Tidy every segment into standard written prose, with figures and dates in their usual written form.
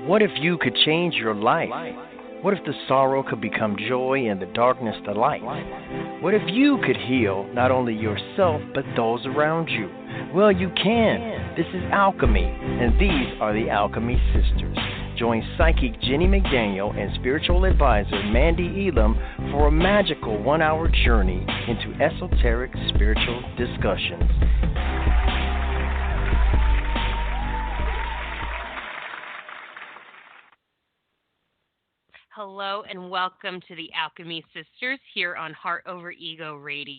What if you could change your life? What if the sorrow could become joy and the darkness the light? What if you could heal not only yourself but those around you? Well, you can. This is Alchemy, and these are the Alchemy Sisters. Join psychic Jennie McDaniel and spiritual advisor Mandee Elam for a magical 1-hour journey into esoteric spiritual discussions. Hello and welcome to the Alchemy Sisters here on Heart Over Ego Radio.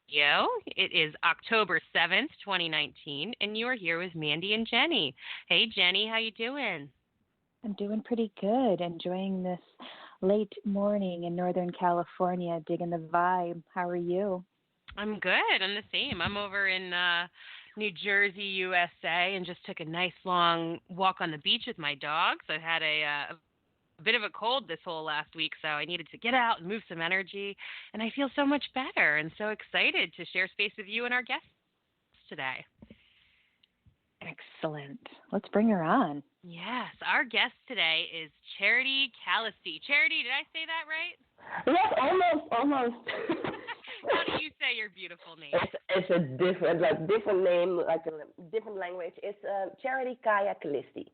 It is October 7th, 2019, and you are here with Mandee and Jennie. Hey, Jennie, how you doing? I'm doing pretty good. Enjoying this late morning in Northern California, digging the vibe. How are you? I'm good. I'm the same. I'm over in New Jersey, USA, and just took a nice long walk on the beach with my dogs. I had a bit of a cold this whole last week, so I needed to get out and move some energy, and I feel so much better and so excited to share space with you and our guests today. Excellent. Let's bring her on. Yes, our guest today is Charity Callisty. Charity, did I say that right? Yes, almost. How do you say your beautiful name? It's a different name, like a different language. It's Charity Caja Callisty.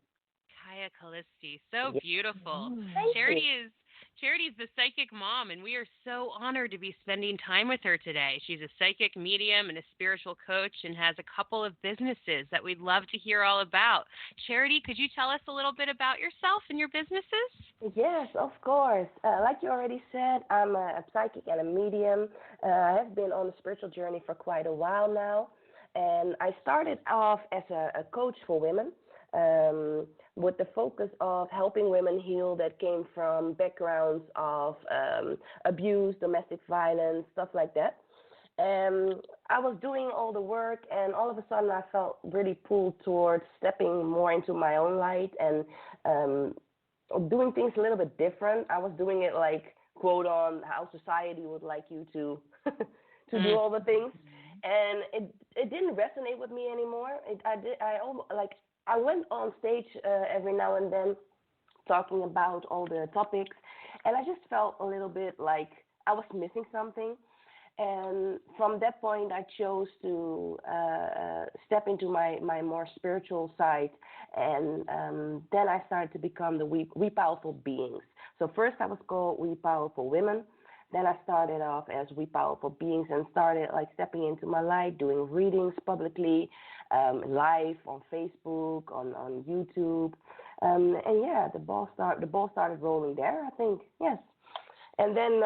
Caja Callisty, so beautiful. Charity is the psychic mom, and we are so honored to be spending time with her today. She's a psychic medium and a spiritual coach and has a couple of businesses that we'd love to hear all about. Charity, could you tell us a little bit about yourself and your businesses? Yes, of course. Like you already said, I'm a psychic and a medium. I have been on a spiritual journey for quite a while now, and I started off as a coach for women. With the focus of helping women heal that came from backgrounds of abuse, domestic violence, stuff like that. And I was doing all the work, and all of a sudden I felt really pulled towards stepping more into my own light and doing things a little bit different. I was doing it like, quote, on how society would like you to to do all the things. And it didn't resonate with me anymore. I went on stage every now and then talking about all the topics, and I just felt a little bit like I was missing something. And from that point, I chose to step into my more spiritual side, and then I started to become the We Powerful Beings. So first I was called We Powerful Women. Then I started off as We Powerful Beings and started like stepping into my light, doing readings publicly, live on Facebook, on YouTube, and yeah, the ball started rolling there, I think. Yes, and then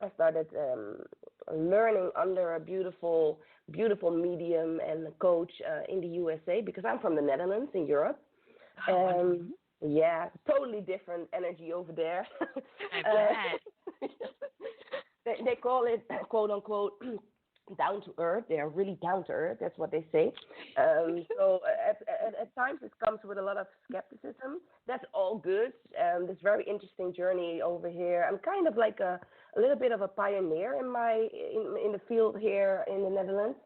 I started learning under a beautiful medium and coach in the USA, because I'm from the Netherlands in Europe. Yeah, totally different energy over there. I bet. They call it, quote unquote, down to earth. They are really down to earth. That's what they say. So at times it comes with a lot of skepticism. That's all good. This very interesting journey over here. I'm kind of like a little bit of a pioneer in the field here in the Netherlands.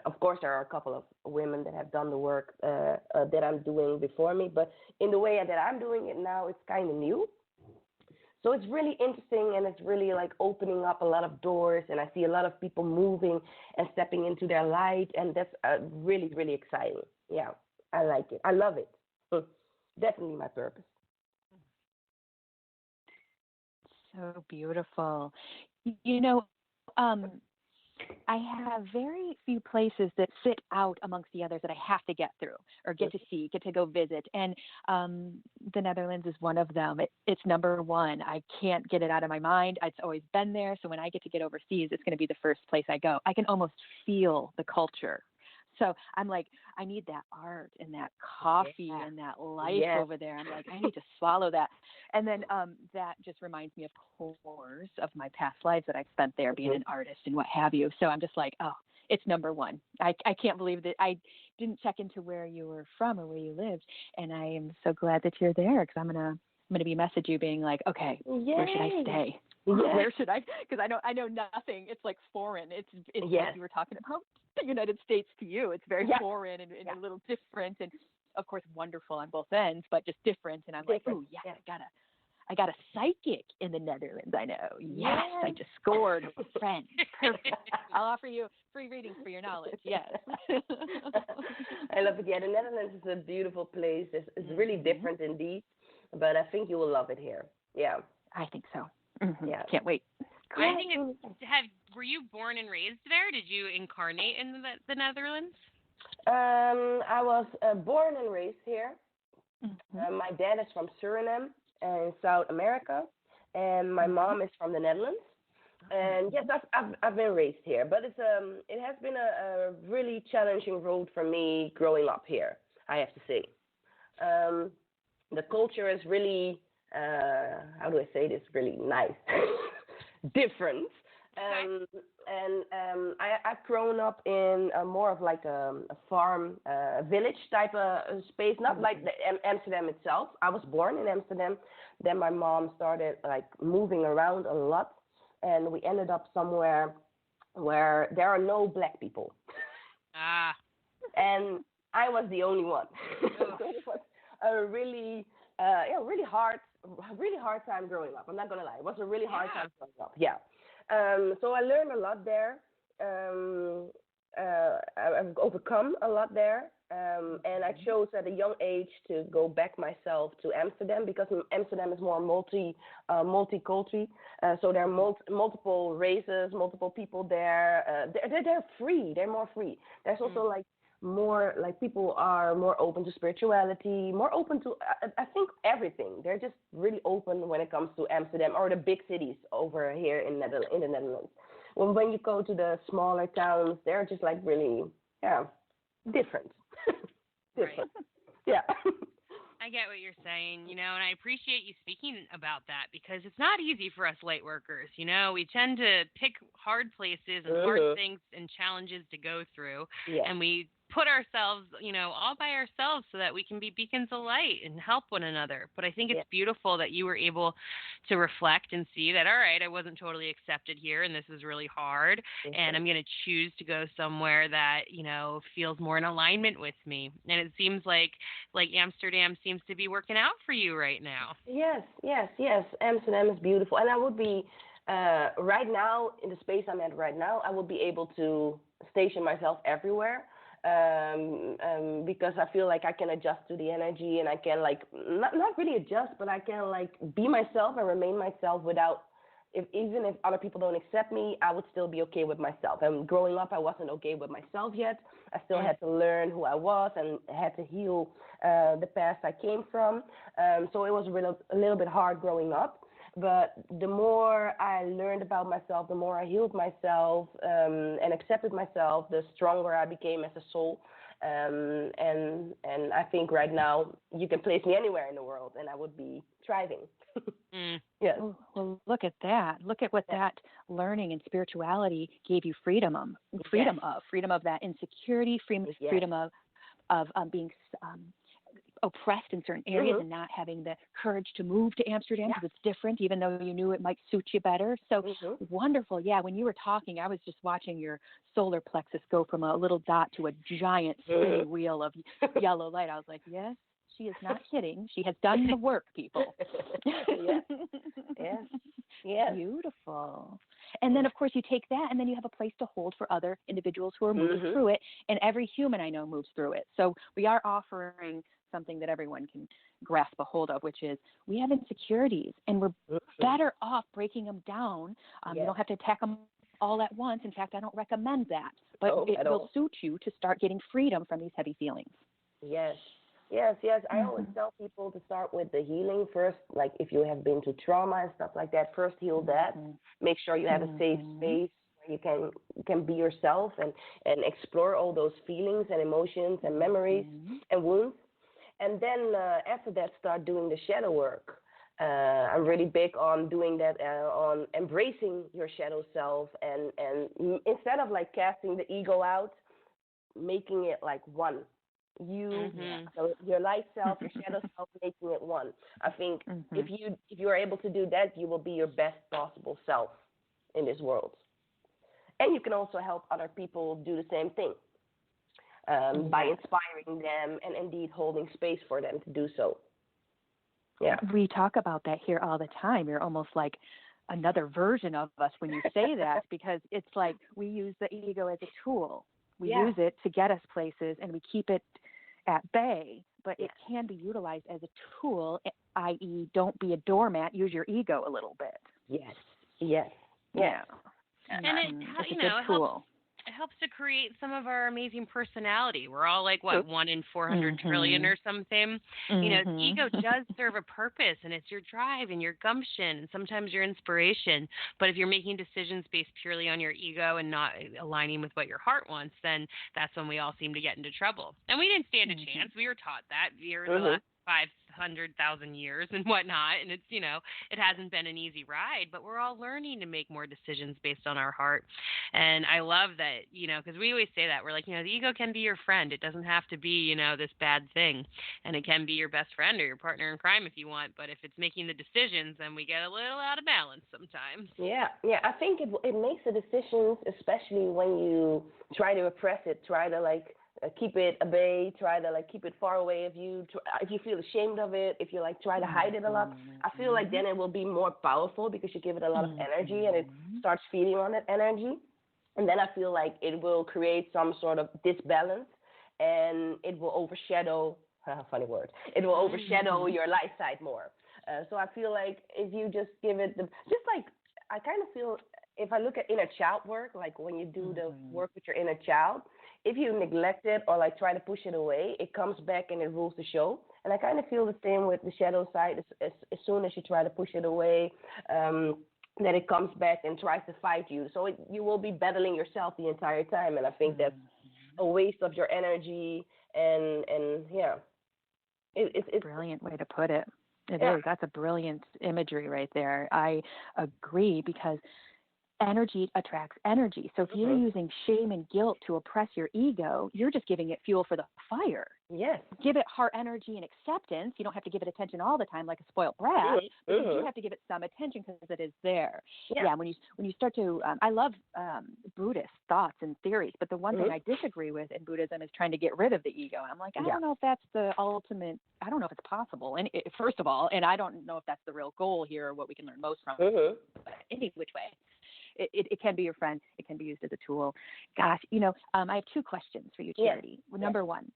Of course, there are a couple of women that have done the work that I'm doing before me, but in the way that I'm doing it now, it's kind of new. So it's really interesting, and it's really like opening up a lot of doors, and I see a lot of people moving and stepping into their light, and that's really, really exciting. Yeah, I like it. I love it. Definitely my purpose. So beautiful. You know, I have very few places that sit out amongst the others that I have to get through or get to see, get to go visit. And the Netherlands is one of them. It's number one. I can't get it out of my mind. It's always been there. So when I get to get overseas, it's going to be the first place I go. I can almost feel the culture. So I'm like, I need that art and that coffee and that life over there. I'm like, I need to swallow that. And then that just reminds me, of course, of my past lives that I've spent there being an artist and what have you. So I'm just like, oh, it's number one. I can't believe that I didn't check into where you were from or where you lived. And I am so glad that you're there, because I'm going to be messaging you being like, okay, where should I stay? Where should I? Because I know nothing. It's like foreign. It's like you were talking about the United States to you. It's very foreign and a little different. And of course, wonderful on both ends, but just different. And I'm like, oh, yeah, I got a psychic in the Netherlands. I know. Yes, I just scored with a friend. Perfect. I'll offer you free readings for your knowledge. Yes. I love it. Yeah, the Netherlands is a beautiful place. It's really different indeed, but I think you will love it here. Yeah. I think so. Yeah. Can't wait. I think were you born and raised there? Did you incarnate in the Netherlands? I was born and raised here. My dad is from Suriname in South America, and my mom is from the Netherlands. And yes, I've been raised here, but it has been a really challenging road for me growing up here, I have to say. The culture is really, how do I say this, really nice, different. I've grown up in more of like a farm, village type of space, not like Amsterdam itself. I was born in Amsterdam. Then my mom started like moving around a lot, and we ended up somewhere where there are no black people. And I was the only one. So it was a really hard time growing up. I'm not gonna lie, it was a really hard time growing up. Yeah. So I learned a lot there. I've overcome a lot there. And I chose at a young age to go back myself to Amsterdam because Amsterdam is more multicultural. So there are multiple races, multiple people there. They're free. They're more free. There's also like more, like people are more open to spirituality, more open to, I think, everything. They're just really open when it comes to Amsterdam or the big cities over here in the Netherlands. Well, when you go to the smaller towns, they're just like really, different. Different. Right. Yeah. I get what you're saying, and I appreciate you speaking about that because it's not easy for us light workers. We tend to pick hard places and hard things and challenges to go through, and we put ourselves, all by ourselves so that we can be beacons of light and help one another. But I think it's beautiful that you were able to reflect and see that, all right, I wasn't totally accepted here and this is really hard, and I'm going to choose to go somewhere that, feels more in alignment with me. And it seems like Amsterdam seems to be working out for you right now. Yes. Amsterdam is beautiful. And I would be, right now, in the space I'm at right now, I would be able to station myself everywhere. Because I feel like I can adjust to the energy and I can not really adjust, but I can be myself and remain myself without, even if other people don't accept me, I would still be okay with myself. And growing up, I wasn't okay with myself yet. I still had to learn who I was and had to heal the past I came from. So it was a little bit hard growing up. But the more I learned about myself, the more I healed myself and accepted myself, the stronger I became as a soul. And I think right now you can place me anywhere in the world and I would be thriving. Yes. Well, look at that. Look at what that learning and spirituality gave you freedom of that insecurity, freedom of being oppressed in certain areas and not having the courage to move to Amsterdam because it's different, even though you knew it might suit you better. So wonderful. Yeah, when you were talking, I was just watching your solar plexus go from a little dot to a giant spinning wheel of yellow light. I was like, yes, she is not kidding. She has done the work, people. Yes. Beautiful. And then, of course, you take that and then you have a place to hold for other individuals who are moving through it. And every human I know moves through it. So we are offering something that everyone can grasp a hold of, which is we have insecurities and we're better off breaking them down. You don't have to attack them all at once. In fact, I don't recommend that, but it will suit you to start getting freedom from these heavy feelings. Yes. I always tell people to start with the healing first. Like if you have been to trauma and stuff like that, first heal that. Make sure you have a safe space where you can be yourself and explore all those feelings and emotions and memories and wounds. And then after that, start doing the shadow work. I'm really big on doing that, on embracing your shadow self, and instead of casting the ego out, making it like one. So your light self, your shadow self, making it one. I think if you are able to do that, you will be your best possible self in this world. And you can also help other people do the same thing. by inspiring them and indeed holding space for them to do so. Yeah. We talk about that here all the time. You're almost like another version of us when you say that, because it's like we use the ego as a tool. We use it to get us places, and we keep it at bay, but it can be utilized as a tool, i.e. don't be a doormat, use your ego a little bit. Yes. Yeah. And it's a good tool. It helps to create some of our amazing personality. We're all like, 1 in 400 trillion or something. You know, the ego does serve a purpose, and it's your drive and your gumption and sometimes your inspiration. But if you're making decisions based purely on your ego and not aligning with what your heart wants, then that's when we all seem to get into trouble. And we didn't stand a chance. We were taught that here the last 500,000 years and whatnot, and it's, you know, it hasn't been an easy ride, but we're all learning to make more decisions based on our heart. And I love that, you know, because we always say that, we're like, you know, the ego can be your friend. It doesn't have to be, you know, this bad thing, and it can be your best friend or your partner in crime if you want, but if it's making the decisions, then we get a little out of balance sometimes. Yeah, I think it makes the decisions, especially when you try to repress it, try to like keep it at bay, try to like keep it far away of you. If you feel ashamed of it, if you like try to hide it a lot, I feel like then it will be more powerful because you give it a lot of energy and it starts feeding on that energy. And then I feel like it will create some sort of disbalance, and it will overshadow, funny word, it will overshadow your light side more. So I feel like if you just give it just like, I kind of feel, if I look at inner child work, like when you do the work with your inner child, if you neglect it or like try to push it away, it comes back and it rules the show. And I kind of feel the same with the shadow side. As soon as you try to push it away, then it comes back and tries to fight you. So you will be battling yourself the entire time. And I think that's a waste of your energy. And yeah, it's a brilliant way to put it. It is. That's a brilliant imagery right there. I agree, because energy attracts energy. So if you're using shame and guilt to oppress your ego, you're just giving it fuel for the fire. Yes. Give it heart energy and acceptance. You don't have to give it attention all the time like a spoiled brat, but you do have to give it some attention because it is there. Yeah, when you start to, I love Buddhist thoughts and theories, but the one thing I disagree with in Buddhism is trying to get rid of the ego. I'm like, I don't know if that's the ultimate, I don't know if it's possible, and first of all, and I don't know if that's the real goal here or what we can learn most from, but any which way. It can be your friend. It can be used as a tool. Gosh, you know, I have 2 questions for you, Charity. Well, number one,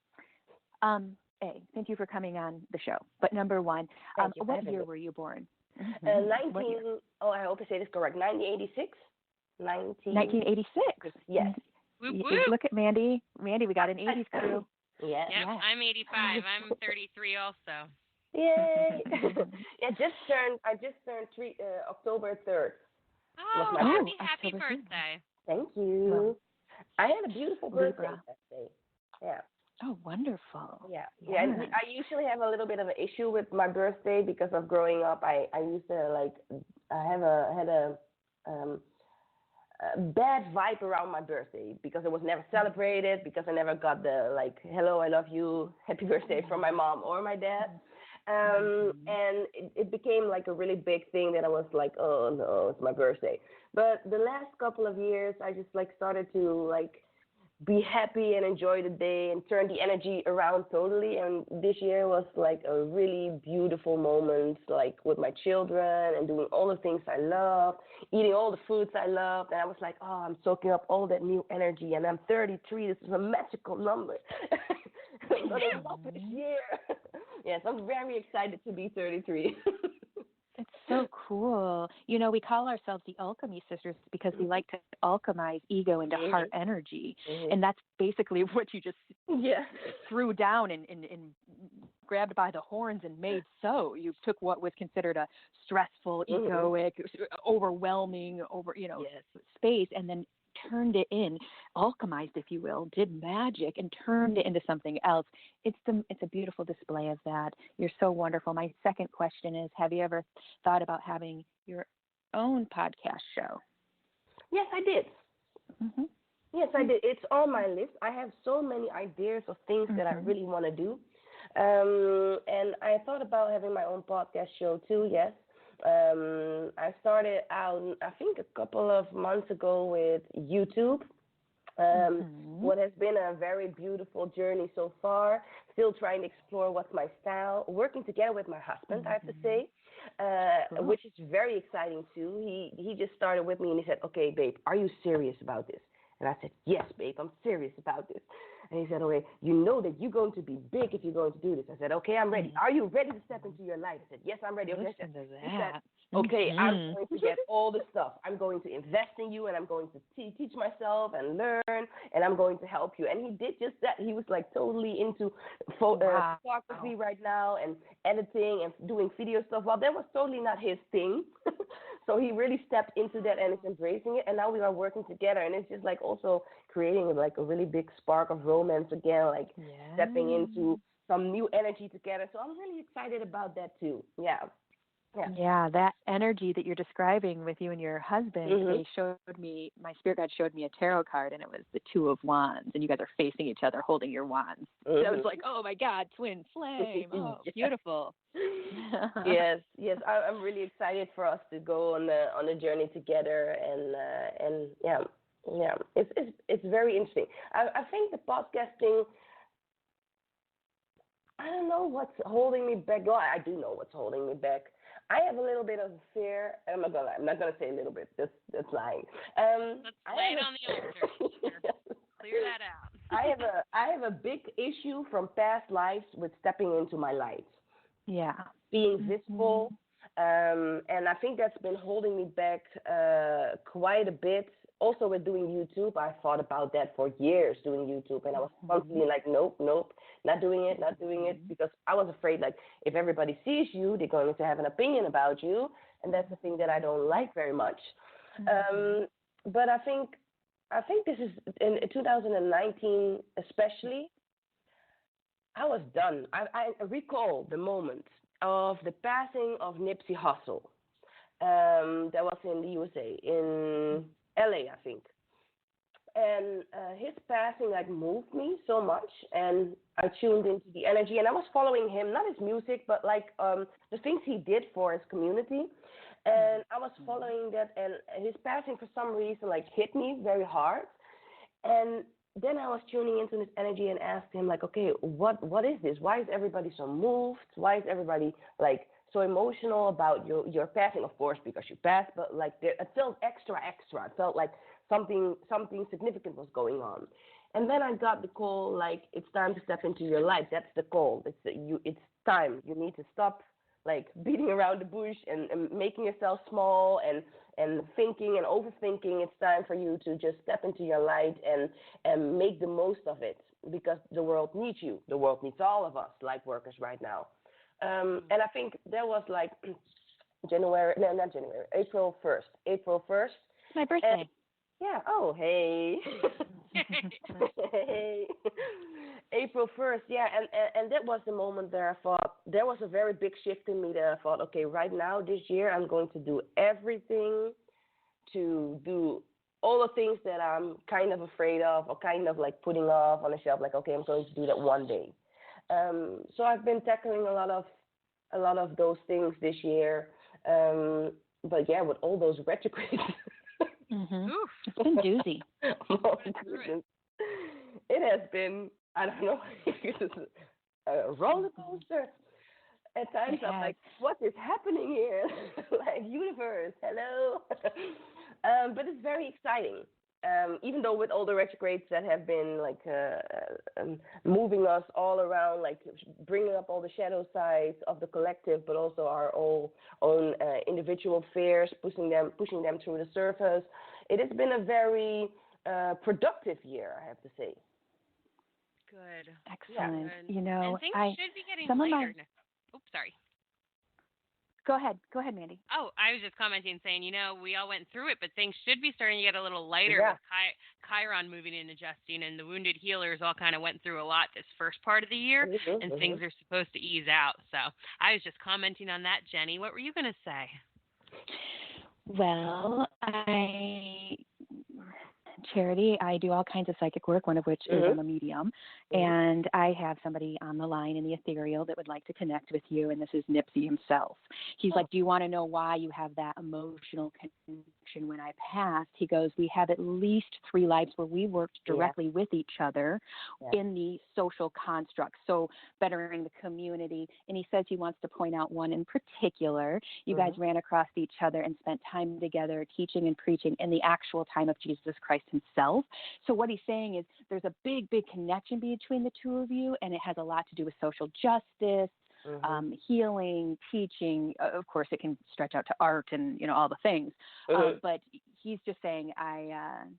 thank you for coming on the show. But number one, what year were you born? I hope I say this correct. 1986? 1986. Yes. Whoop, whoop. Look at Mandee. Mandee, we got an 80s crew. Yep, I'm 85. I'm 33 also. Yay! I just turned October 3rd. Oh, happy birthday. Thank you. Well, I had a beautiful birthday that day. Yeah. Oh, wonderful. Yeah. I usually have a little bit of an issue with my birthday because of growing up. I used to had a bad vibe around my birthday because it was never celebrated, because I never got the hello, I love you, happy birthday from my mom or my dad. And it became like a really big thing that I was like, oh no, it's my birthday. But the last couple of years, I just started to be happy and enjoy the day and turn the energy around totally. And this year was a really beautiful moment, with my children and doing all the things I love, eating all the foods I loved. And I was like, oh, I'm soaking up all that new energy. And I'm 33. This is a magical number. I'm going to love this year. Yes, I'm very excited to be 33. It's so cool. You know, we call ourselves the Alchemy Sisters because we like to alchemize ego into heart energy. And that's basically what you just threw down and grabbed by the horns and made so. You took what was considered a stressful, egoic, overwhelming, space, and then turned it in, alchemized, if you will, did magic and turned it into something else. It's a beautiful display of that. You're so wonderful. My second question is, have you ever thought about having your own podcast show? Yes, I did. Yes, I did. It's on my list. I have so many ideas of things that I really want to do. And I thought about having my own podcast show too, yes. I started out, I think, a couple of months ago with YouTube. What has been a very beautiful journey so far, still trying to explore what's my style, working together with my husband, I have to say, which is very exciting too. He just started with me and he said, okay, babe, are you serious about this? And I said, yes, babe, I'm serious about this. And he said, okay, you know that you're going to be big if you're going to do this. I said, okay, I'm ready. Are you ready to step into your light? I said, yes, I'm ready. Okay, Listen to he said, that. okay, I'm going to get all the stuff. I'm going to invest in you, and I'm going to teach myself and learn, and I'm going to help you. And he did just that. He was like totally into photography right now and editing and doing video stuff. Well, that was totally not his thing. So he really stepped into that and is embracing it. And now we are working together, and it's just like also creating like a really big spark of romance again, like stepping into some new energy together. So I'm really excited about that too. Yeah, that energy that you're describing with you and your husband, they showed me, my spirit guide showed me a tarot card, and it was the Two of Wands, and you guys are facing each other holding your wands. So I was like, oh my God, twin flame. Oh, beautiful. yes. I'm really excited for us to go on the journey together, and it's very interesting. I think the podcasting, I don't know what's holding me back. Well, I do know what's holding me back. I have a little bit of fear. I'm not gonna say a little bit. That's lying. Let's lay it on the altar. Clear that out. I have a big issue from past lives with stepping into my light. Yeah. Being visible. And I think that's been holding me back quite a bit. Also with doing YouTube, I thought about that for years, doing YouTube, and I was constantly like, nope, not doing it, because I was afraid, like, if everybody sees you, they're going to have an opinion about you, and that's the thing that I don't like very much. But I think this is, in 2019 especially, I was done. I recall the moment of the passing of Nipsey Hussle. That was in the USA, in LA, I think. And his passing like moved me so much, and I tuned into the energy, and I was following him, not his music, but like the things he did for his community. And I was following that, and his passing for some reason like hit me very hard. And then I was tuning into this energy and asked him like, okay, what is this? Why is everybody so moved? Why is everybody like so emotional about your passing? Of course, because you passed, but like it felt extra. It felt like something significant was going on. And then I got the call, like, it's time to step into your light. That's the call. It's time. You need to stop like beating around the bush and making yourself small and thinking and overthinking. It's time for you to just step into your light and make the most of it, because the world needs you. The world needs all of us, light workers, right now. And I think that was like April 1st. My birthday. Yeah. Oh, hey. Hey. April 1st. Yeah. And that was the moment there I thought there was a very big shift in me that I thought, okay, right now this year I'm going to do everything to do all the things that I'm kind of afraid of or kind of like putting off on the shelf. Like, okay, I'm going to do that one day. So I've been tackling a lot of those things this year. But yeah, with all those retrogrades. It's been doozy. It has been, I don't know, it's a roller coaster. At times I'm like, what is happening here? Like, universe, hello. But it's very exciting. Even though with all the retrogrades that have been like moving us all around, like bringing up all the shadow sides of the collective, but also our own individual fears, pushing them through the surface. It has been a very productive year, I have to say. Good. Excellent. Yeah. You know, and things should be getting lighter. Oops, sorry. Go ahead, Mandee. Oh, I was just commenting, saying, you know, we all went through it, but things should be starting to get a little lighter with Chiron moving and adjusting, and the wounded healers all kind of went through a lot this first part of the year, and things are supposed to ease out. So I was just commenting on that, Jennie. What were you going to say? Well, Charity, I do all kinds of psychic work, one of which is I'm a medium, and I have somebody on the line in the ethereal that would like to connect with you, and this is Nipsey himself. He's like, do you want to know why you have that emotional connection connection when I passed. He goes, we have at least 3 lives where we worked directly with each other in the social construct, so bettering the community. And he says he wants to point out one in particular. You guys ran across each other and spent time together teaching and preaching in the actual time of Jesus Christ himself. So what he's saying is there's a big connection between the two of you, and it has a lot to do with social justice, healing, teaching. Of course, it can stretch out to art and, all the things. But he's just saying, I'm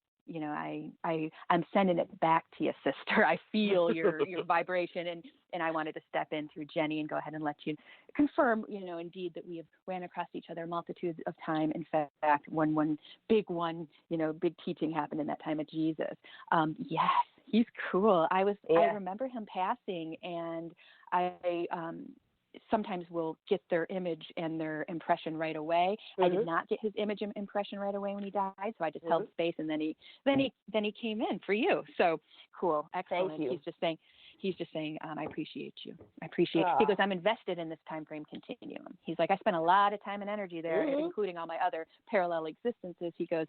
sending it back to you, sister. I feel your vibration, and I wanted to step in through Jennie and go ahead and let you confirm, indeed that we have ran across each other multitudes of time. In fact, one, big teaching happened in that time of Jesus. Yes, he's cool. I remember him passing, and I sometimes will get their image and their impression right away. I did not get his image and impression right away when he died, so I just held space, and then he came in for you. So cool, excellent. Thank you. He's just saying, I appreciate you. He goes, I'm invested in this time frame continuum. He's like, I spent a lot of time and energy there, including all my other parallel existences. He goes,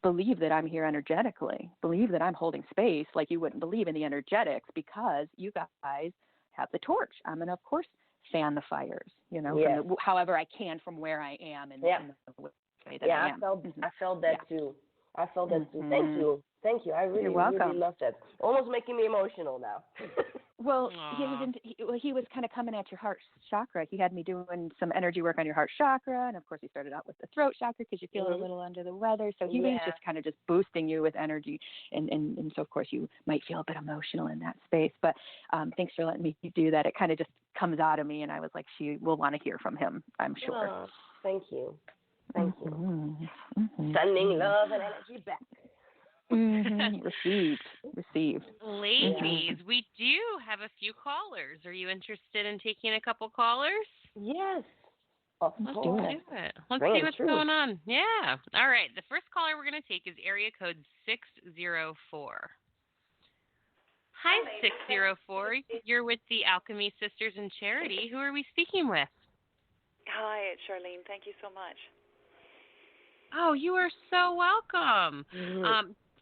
believe that I'm here energetically. Believe that I'm holding space like you wouldn't believe in the energetics, because you guys have the torch. I'm going to, of course, fan the fires, however I can from where I am. And in the way that I am. I felt that too. I felt that too. Thank you. I really love that. Almost making me emotional now. Well, he was kind of coming at your heart chakra. He had me doing some energy work on your heart chakra, and of course he started out with the throat chakra because you feel a little under the weather. So he was just kind of just boosting you with energy, and so of course you might feel a bit emotional in that space. But thanks for letting me do that. It kind of just comes out of me, and I was like, she will want to hear from him, I'm sure. Oh, thank you. Sending love and energy back. Received. Ladies, we do have a few callers. Are you interested in taking a couple callers? Yes. Let's do it. Let's see what's going on. Yeah. All right. The first caller we're going to take is area code 604. Hi, 604. You're with the Alchemy Sisters and Charity. Who are we speaking with? Hi, it's Charlene. Thank you so much. Oh, you are so welcome.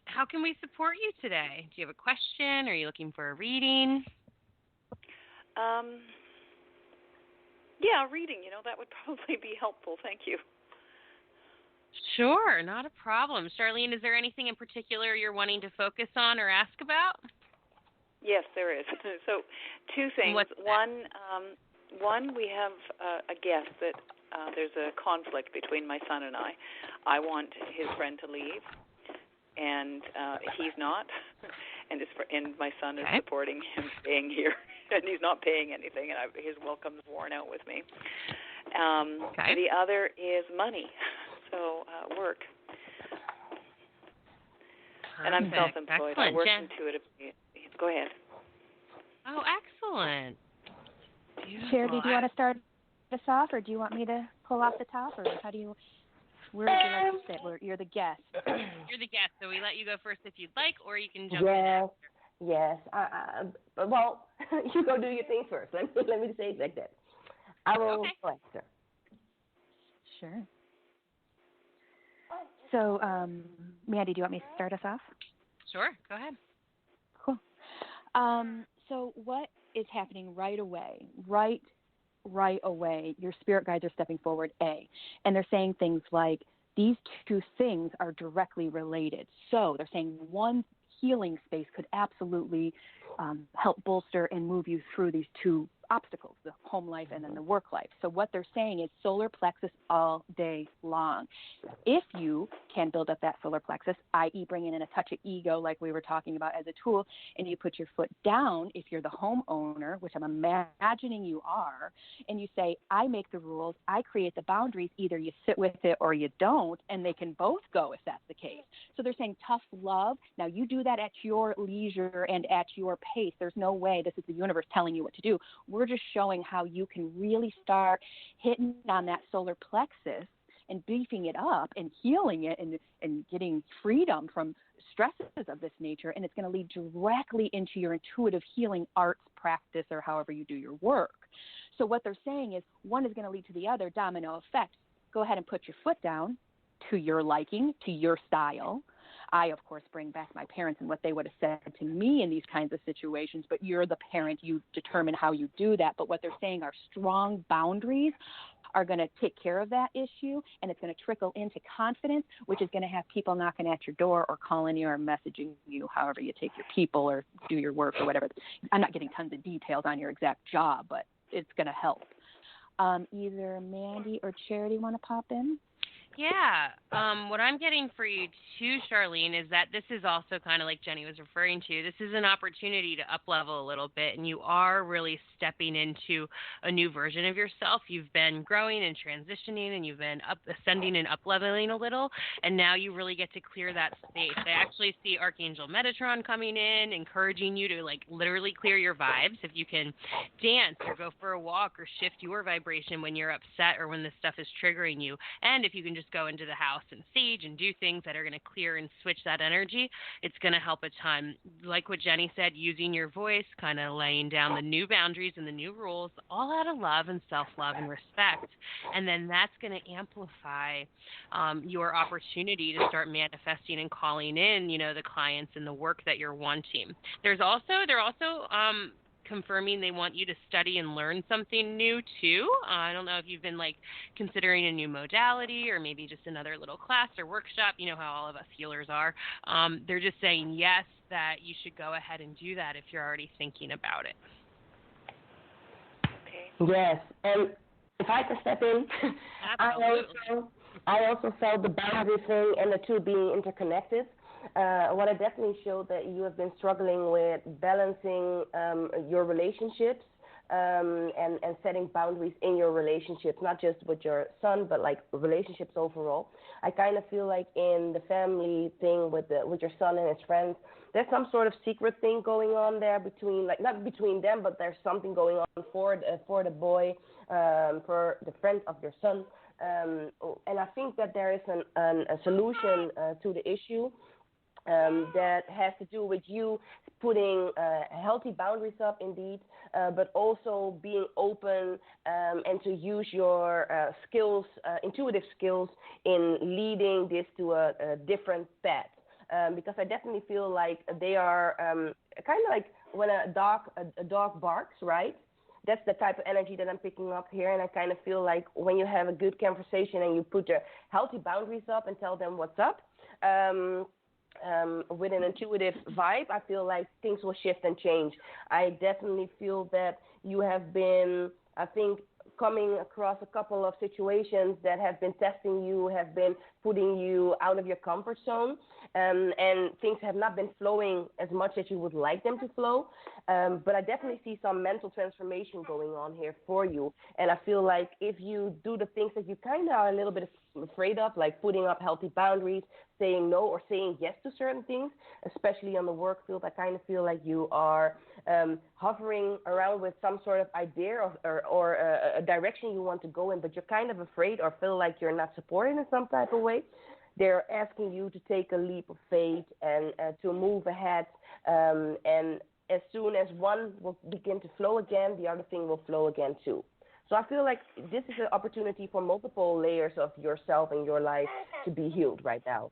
How can we support you today? Do you have a question? Are you looking for a reading? Yeah, reading. That would probably be helpful. Thank you. Sure, not a problem. Charlene, is there anything in particular you're wanting to focus on or ask about? Yes, there is. So, 2 things. What's that? One, we have a guess that there's a conflict between my son and I. I want his friend to leave, and he's not, and my son is supporting him staying here, and he's not paying anything, and his welcome's worn out with me. The other is money, so work. And I'm self-employed. Excellent. I work intuitively. Go ahead. Oh, excellent. Beautiful. Charity, do you want to start us off, or do you want me to pull off the top, or where would you like to sit? You're the guest. You're the guest, so we let you go first if you'd like, or you can jump in after. Yes. Well, you go do your thing first. Let me say it like that. I will select her. Sure. So, Mandee, do you want me to start us off? Sure, go ahead. Cool. So what is happening right away? Right away, your spirit guides are stepping forward, and they're saying things like, these 2 things are directly related. So they're saying one healing space could absolutely help bolster and move you through these 2 obstacles, the home life and then the work life. So what they're saying is solar plexus all day long. If you can build up that solar plexus, i.e. bringing in a touch of ego like we were talking about as a tool, and you put your foot down if you're the homeowner, which I'm imagining you are, and you say, I make the rules, I create the boundaries, either you sit with it or you don't, and they can both go if that's the case. So they're saying tough love. Now you do that at your leisure and at your pace. There's no way this is the universe telling you what to do. We're just showing how you can really start hitting on that solar plexus and beefing it up and healing it and getting freedom from stresses of this nature. And it's going to lead directly into your intuitive healing arts practice or however you do your work. So what they're saying is one is going to lead to the other, domino effect. Go ahead and put your foot down, to your liking, to your style. I, of course, bring back my parents and what they would have said to me in these kinds of situations, but you're the parent. You determine how you do that. But what they're saying are strong boundaries are going to take care of that issue, and it's going to trickle into confidence, which is going to have people knocking at your door or calling you or messaging you, however you take your people or do your work or whatever. I'm not getting tons of details on your exact job, but it's going to help. Either Mandee or Charity want to pop in? Yeah. What I'm getting for you too, Charlene, is that this is also kind of like Jennie was referring to. This is an opportunity to up-level a little bit, and you are really stepping into a new version of yourself. You've been growing and transitioning, and you've been ascending and up-leveling a little, and now you really get to clear that space. I actually see Archangel Metatron coming in, encouraging you to, like, literally clear your vibes. If you can dance or go for a walk or shift your vibration when you're upset or when this stuff is triggering you, and if you can just go into the house and sage and do things that are going to clear and switch that energy, it's going to help a ton. Like what Jennie said, using your voice, kind of laying down the new boundaries and the new rules, all out of love and self-love and respect. And then that's going to amplify your opportunity to start manifesting and calling in, you know, the clients and the work that you're wanting. They're also confirming they want you to study and learn something new too. I don't know if you've been like considering a new modality or maybe just another little class or workshop. You know how all of us healers are. They're just saying yes, that you should go ahead and do that if you're already thinking about it. Okay. Yes, and if I could step in, Absolutely. I also felt the boundary thing and the two being interconnected. What I definitely showed that you have been struggling with balancing your relationships and setting boundaries in your relationships, not just with your son, but like relationships overall. I kind of feel like in the family thing with your son and his friends, there's some sort of secret thing going on there between, like not between them, but there's something going on for the boy, for the friend of your son. And I think that there is a solution to the issue. That has to do with you putting healthy boundaries up, indeed, but also being open and to use your skills, intuitive skills, in leading this to a different path. Because I definitely feel like they are kind of like when a dog barks, right? That's the type of energy that I'm picking up here, and I kind of feel like when you have a good conversation and you put your healthy boundaries up and tell them what's up, with an intuitive vibe, I feel like things will shift and change. I definitely feel that you have been, I think, coming across a couple of situations that have been testing you, have been putting you out of your comfort zone, and things have not been flowing as much as you would like them to flow. But I definitely see some mental transformation going on here for you. And I feel like if you do the things that you kind of are a little bit afraid of, like putting up healthy boundaries, saying no or saying yes to certain things, especially on the work field, I kind of feel like you are hovering around with some sort of idea or a direction you want to go in, but you're kind of afraid or feel like you're not supported in some type of way. They're asking you to take a leap of faith and to move ahead. And as soon as one will begin to flow again, the other thing will flow again too. So I feel like this is an opportunity for multiple layers of yourself and your life to be healed right now.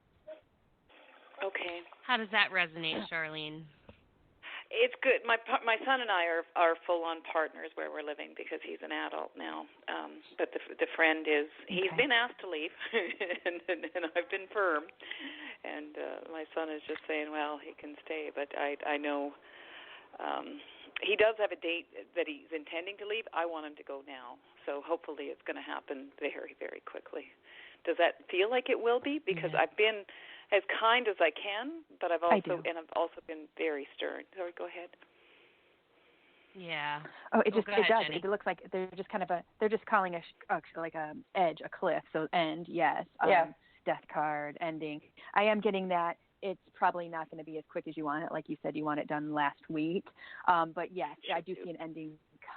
Okay. How does that resonate, Charlene? It's good. My son and I are full-on partners where we're living because he's an adult now. But the friend he's been asked to leave, and I've been firm. And my son is just saying, well, he can stay. But I know he does have a date that he's intending to leave. I want him to go now. So hopefully it's going to happen very, very quickly. Does that feel like it will be? Because I've been as kind as I can, but I've also been very stern. Sorry, go ahead. Yeah. Oh, it does. Jennie. It looks like they're just kind of they're just calling like a edge, a cliff. So end, yes. Death card, ending. I am getting that. It's probably not going to be as quick as you want it. Like you said, you want it done last week. But yes, I do see an ending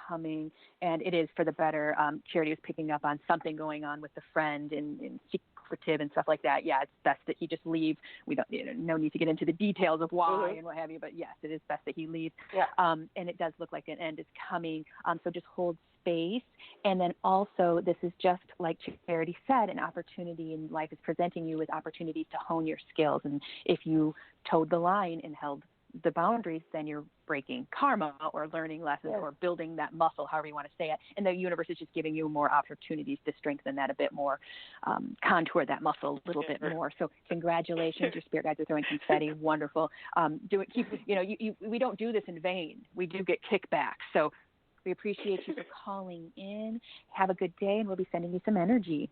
coming, and it is for the better. Charity is picking up on something going on with the friend in cooperative and stuff like that, yeah, it's best that he just leave. We don't, no need to get into the details of why and what have you, but yes, it is best that he leaves. Yeah. And it does look like an end is coming. So just hold space. And then also, this is just like Charity said, an opportunity in life is presenting you with opportunities to hone your skills. And if you towed the line and held the boundaries, then you're breaking karma or learning lessons or building that muscle, however you want to say it. And the universe is just giving you more opportunities to strengthen that a bit more, contour that muscle a little bit more. So congratulations, your spirit guides are throwing confetti. Wonderful. We don't do this in vain. We do get kickbacks. So we appreciate you for calling in. Have a good day, and we'll be sending you some energy.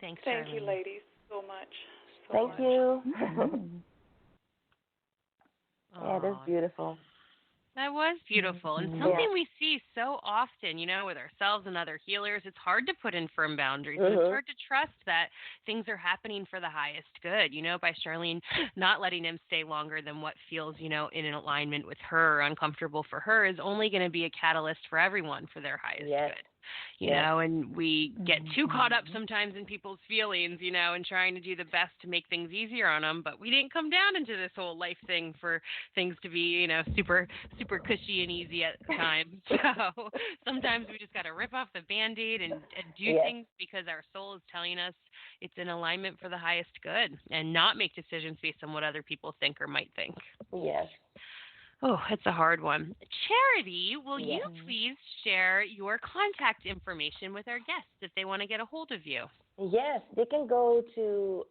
Thanks, Thank Charlene. you, ladies, so much. Thank you. Aww. Yeah, that's beautiful. That was beautiful. And something we see so often, with ourselves and other healers, it's hard to put in firm boundaries. And it's hard to trust that things are happening for the highest good, by Charlene not letting him stay longer than what feels, in an alignment with her, uncomfortable for her, is only going to be a catalyst for everyone for their highest good. And we get too caught up sometimes in people's feelings, and trying to do the best to make things easier on them. But we didn't come down into this whole life thing for things to be, super, super cushy and easy at times. So sometimes we just got to rip off the Band-Aid and do things because our soul is telling us it's in alignment for the highest good, and not make decisions based on what other people think or might think. Yes. Oh, it's a hard one. Charity, will you please share your contact information with our guests if they want to get a hold of you? Yes, they can go to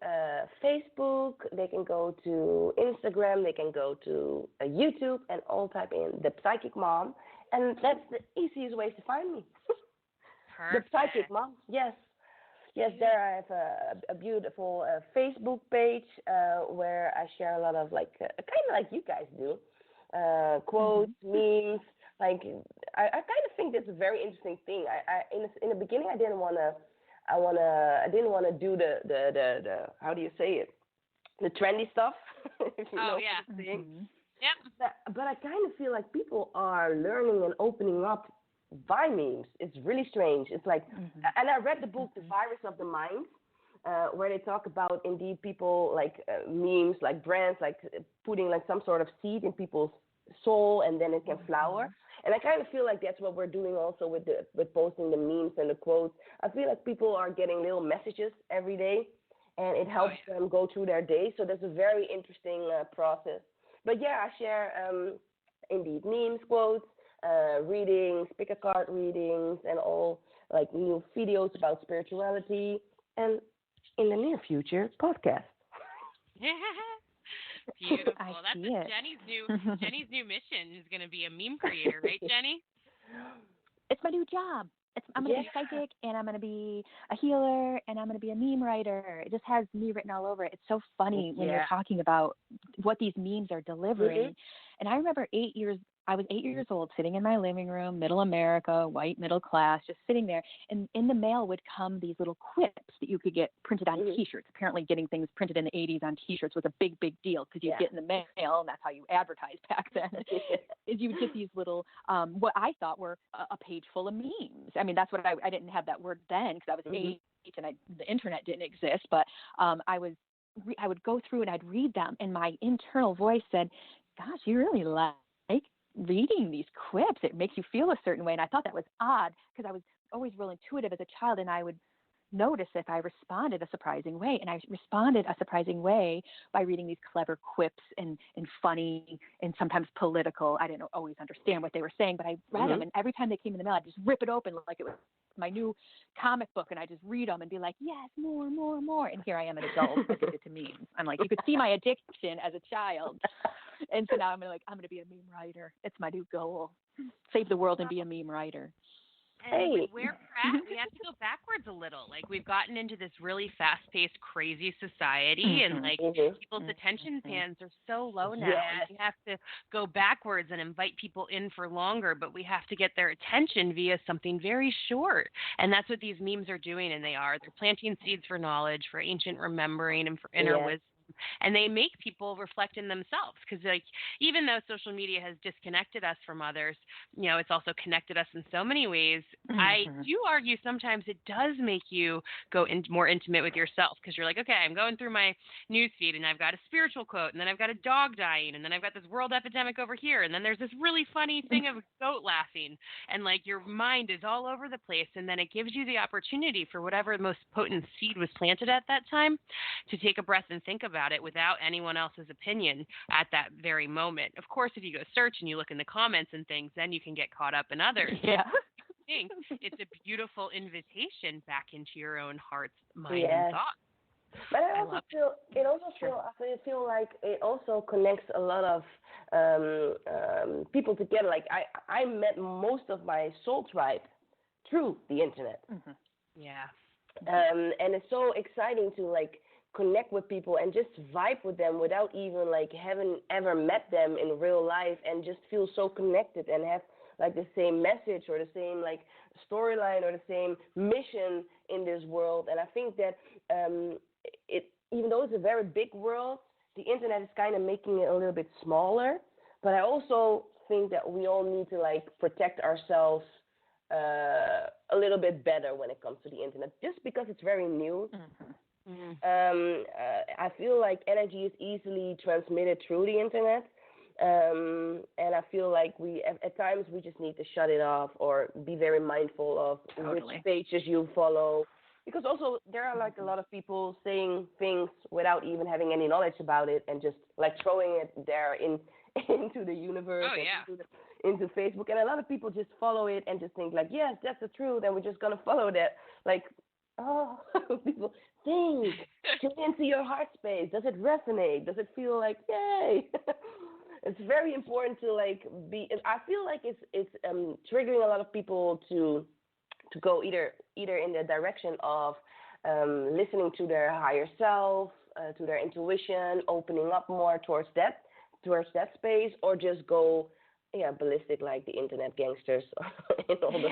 Facebook, they can go to Instagram, they can go to YouTube, and all type in The Psychic Mom, and that's the easiest way to find me. Perfect. The Psychic Mom, yes. Yes, there I have a beautiful Facebook page where I share a lot of kind of like you guys do. Quotes, memes, I kind of think that's a very interesting thing. In the beginning I didn't want to do the how do you say it, the trendy stuff. If you know what I'm saying. Yep. But I kind of feel like people are learning and opening up by memes. It's really strange. It's like, and I read the book The Virus of the Mind, where they talk about indeed people memes, like brands, putting some sort of seed in people's soul, and then it can flower. And I kind of feel like that's what we're doing also with posting the memes and the quotes. I feel like people are getting little messages every day, and it helps them go through their day. So that's a very interesting process. But I share indeed memes, quotes, readings, pick a card readings, and all new videos about spirituality, and in the near future, podcast. Beautiful. That's Jennie's new mission is going to be a meme creator, right, Jennie? It's my new job. I'm going to be psychic, and I'm going to be a healer, and I'm going to be a meme writer. It just has me written all over it. It's so funny when you're talking about what these memes are delivering. And I remember I was 8 years old, sitting in my living room, middle America, white middle class, just sitting there. And in the mail would come these little quips that you could get printed on T-shirts. Apparently getting things printed in the 80s on T-shirts was a big, big deal because you'd get in the mail, and that's how you advertised back then, is you would get these little, what I thought were a page full of memes. I mean, that's what I didn't have that word then because I was 8 and the internet didn't exist, but I would go through and I'd read them, and my internal voice said, gosh, you really like reading these quips. It makes you feel a certain way. And I thought that was odd because I was always real intuitive as a child, and I would notice if I responded a surprising way. And I responded a surprising way by reading these clever quips and funny and sometimes political. I didn't always understand what they were saying, but I read them, and every time they came in the mail, I'd just rip it open like it was my new comic book, and I just read them and be like, yes, more. And here I am, an adult addicted to memes. I'm like, you could see my addiction as a child. And so now I'm going to be a meme writer. It's my new goal. Save the world and be a meme writer. And where we're at, we have to go backwards a little. We've gotten into this really fast-paced, crazy society, and people's attention spans are so low now. And we have to go backwards and invite people in for longer, but we have to get their attention via something very short. And that's what these memes are doing, and they're planting seeds for knowledge, for ancient remembering, and for inner wisdom. And they make people reflect in themselves because, like, even though social media has disconnected us from others, you know, it's also connected us in so many ways. I do argue sometimes it does make you go more intimate with yourself because you're like, okay, I'm going through my news feed and I've got a spiritual quote and then I've got a dog dying and then I've got this world epidemic over here and then there's this really funny thing of a goat laughing, and like your mind is all over the place, and then it gives you the opportunity for whatever most potent seed was planted at that time to take a breath and think about it without anyone else's opinion at that very moment. Of course, if you go search and you look in the comments and things, then you can get caught up in others. Yeah. It's a beautiful invitation back into your own heart's mind and thought. But I also feel like it also connects a lot of people together. Like I met most of my soul tribe through the internet. Yeah. And it's so exciting to like connect with people and just vibe with them without even like having ever met them in real life, and just feel so connected and have like the same message or the same like storyline or the same mission in this world. And I think that even though it's a very big world, the internet is kind of making it a little bit smaller. But I also think that we all need to like protect ourselves a little bit better when it comes to the internet, just because it's very new. I feel like energy is easily transmitted through the internet. And I feel like at times we just need to shut it off or be very mindful of which pages you follow. Because also there are like a lot of people saying things without even having any knowledge about it and just like throwing it there into the universe, into Facebook. And a lot of people just follow it and just think like, yes, that's the truth, and we're just going to follow that. Like, people think, tune into your heart space. Does it resonate? Does it feel like, yay? It's very important to like I feel like it's triggering a lot of people to go either in the direction of listening to their higher self, to their intuition, opening up more towards that space, or just go ballistic like the internet gangsters in all the